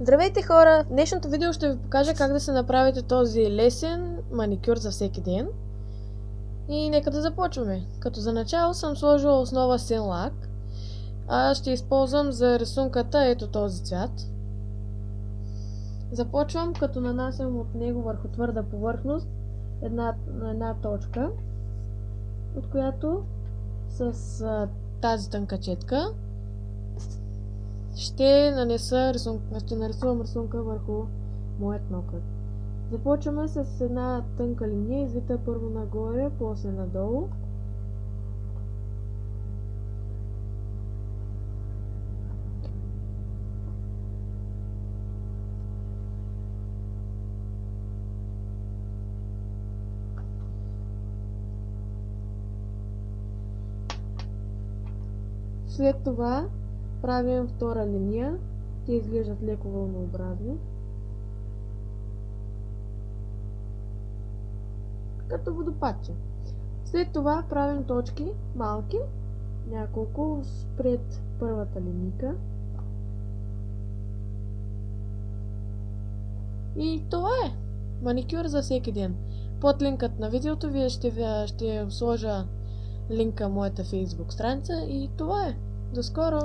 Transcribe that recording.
Здравейте хора! В днешното видео ще ви покажа как да се направите този лесен маникюр за всеки ден. И нека да започваме. Като за начало съм сложила основа син лак. Ще използвам за рисунката ето този цвят. Започвам като нанасям от него върху твърда повърхност една точка, от която с тази тънка четка ще нарисувам рисунка върху моят нокът. Започваме с една тънка линия, извита първо нагоре, после надолу. След това правим втора линия. Те изглеждат леко вълнообразни, като водопадче. След това правим точки, малки, няколко пред първата линейка. И това е маникюр за всеки ден. Под линкът на видеото вие ще сложа линка моята Facebook страница и това е. До скоро!